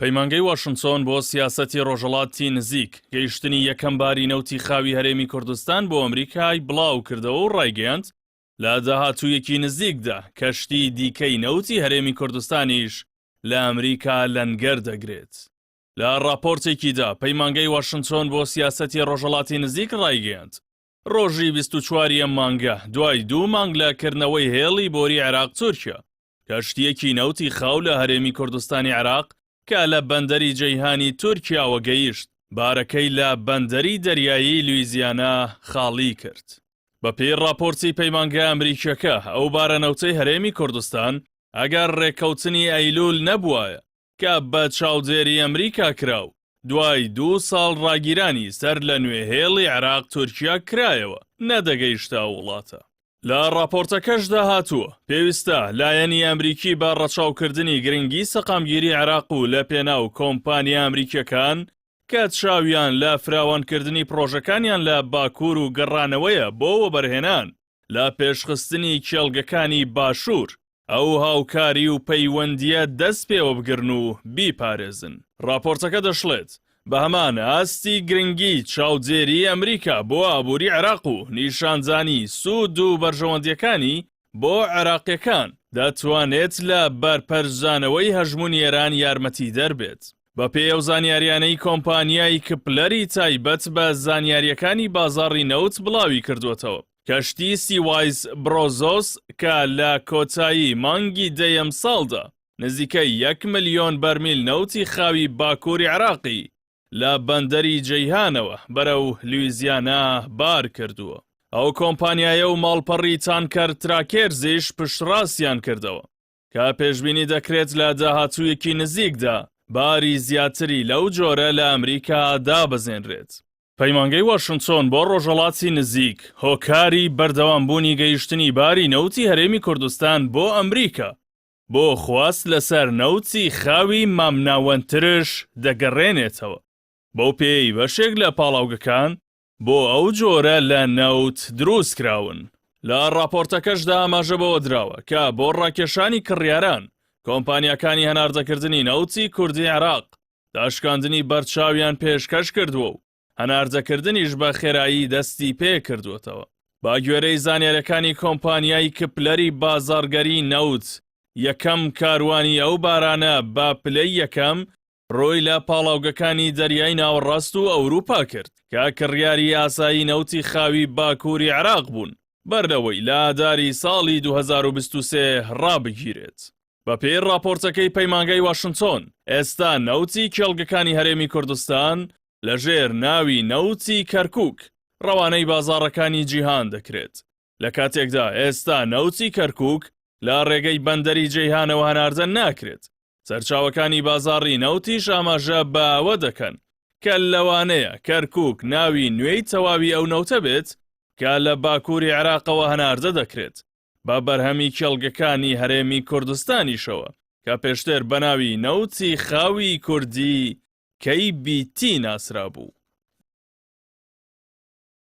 پەیمانگەی واشنتن بۆ سیاسەتی ڕۆژهەڵاتی نزیک گەیشتنی یەکەم باری نەوتی خاوی هەرێمی کوردستان بۆ ئەمریکای بڵاو کردەوە و ڕایگەیاند لە داهاتوویەکی نزیکدا کەشتی دیکەی نەوتی هەرێمی کوردستانیش لە ئەمریکا لەنگەر دەگرێت. لە راپۆرتێکیدا پەیمانگەی واشنتن بۆ سیاسەتی ڕۆژهەڵاتی نزیک ڕایگەیاند ڕۆژی 24 مانگە دوای 2 مانگ لە کردنەوەی هێڵی بۆری عێراق تورکیا کەشتیەکی نەوتی خاو لە هەرێمی کوردستانی عێراق کە لە بەندەری جەیهانی تورکیاوە گەیشت بارەکەی لە بەندەری دەریایی لویزیانا خاڵی کرد. بە پێی راپۆرتی پەیمانگە ئەمریکیەکە ئەو بارەنەوتەی هەرێمی کوردستان ئەگەر ڕێکەوتنی ئەیلول نەبووایە کە بە چاودێری ئەمریکا کراو دوای 2 ساڵ ڕاگیرانی سەر لە نوێ هێڵی عێراق تورکیا کرایەوە نەدەگەیشتا وڵاتە. لە راپۆرتەکەشدا هاتووە پێویستە لایەنی ئەمریکی بە ڕەچاوکردنی گرنگی سەقامگیری عێراق و لە پێناو کۆمپانیا ئەمریکیەکان کە چاویان لە فراوانکردنی پرۆژەکانیان لە باکوور و گەڕانەوەیە بۆ وەبەرهێنان لە پێشخستنی کێڵگەکانی باشوور ئەو هاوکاری و پەیوەندیە دەست پێوە بگرن و بیپارێزن. راپۆرتەکە دەشڵێت بە هەمان ئاستی گرنگی چاودێری ئەمریکا بۆ ئابووری عێراق و نیشانزانی سوود و بەرژەوەندیەکانی بۆ عێراقیەکان دەتوانێت لە بەرپەرزانەوەی هەژمونی ئێران یارمەتی دەربێت. بە پێی ئەو زانیاریانەی کۆمپانیای کپلەری تایبەت بە زانیاریەکانی بازاڕی نەوت بڵاوی کردوێتەوە. کەشتی سیوایز برۆزۆس کە لە کۆتایی مانگی دەیەم ساڵدا نزیکەی 1 ملیۆن بەرمیل نەوتی خاوی باکووری عێراقی لە بەندەری جەیهانەوە بەرەو لویزیانا بار کردووە. ئەو کۆمپانیایە و ماڵپەڕی تانکەر تراکێرزیش پشتڕاستیان کردەوە کە پێشبینی دەکرێت لە داهاتوویەکی نزیکدا باری زیاتری لەو جۆرە لە ئەمریکا دابەزێنرێت. پەیمانگەی واشنتن بۆ ڕۆژهەڵاتی نزیک هۆکاری بەردەوامبوونی گەیشتنی باری نەوتی هەرێمی کوردستان بۆ ئەمریکا بۆ خواست لەسەر نەوتی خاوی مامناوەندترش دەگەڕێنێتەوە. بەو پێی بەشێک لە پاڵاوگەکان بۆ ئەو جۆرە لە نەوت دروست کراون. لە راپۆرتەکەشدا ئاماژە بەوە دراوە کە بۆ ڕاکێشانی کڕیاران کۆمپانیەکانی هەناردەکردنی نەوتی کوردی عێراق داشکاندنی بەرچاویان پێشکەش کردووە و هەناردەکردنیش بە خێرایی دەستی پێ کردوێتەوە. با گوێرەی زانیاریەکانی کۆمپانیای کپلەری بازاڕگەری نەوت یەکەم کاروانی ئەو بارانە با پلەی یەکەم ڕۆی لە پاڵاوگەکانی دەریای ناوەڕاست و ئەوروپا کرد کە کڕیاری ئاسایی نەوتی خاوی باکووری عێراق بوون بەردەوەی لە ئاداری ساڵی 2023 ڕابگیرێت. بە پێی راپۆرتەکەی پەیمانگەی واشنتن ئێستا نەوتی کێڵگەکانی هەرێمی کوردستان لەژێر ناوی نەوتی کەرکووک ڕەوانەی بازاڕەکانی جیهان دەکرێت. لە کاتێکدا ئێستا نەوتی کەرکووک لە ڕێگەی بەندەری جەیهانەوە هەناردە ناکرێت. سەرچاوەکانی بازاڕی نەوتیش ئاماژە بە ئەوە دەکەن کە لەوانەیە کەرکووک ناوی نوێی تەواوی ئەو نەوتە بێت کە لە باکووری عێراقەوە هەناردە دەکرێت بە بەرهەمی کێڵگەکانی هەرێمی کوردستانیشەوە کە پێشتر بە ناوی نەوتی خاوی کوردی KBT ناسرا بوو.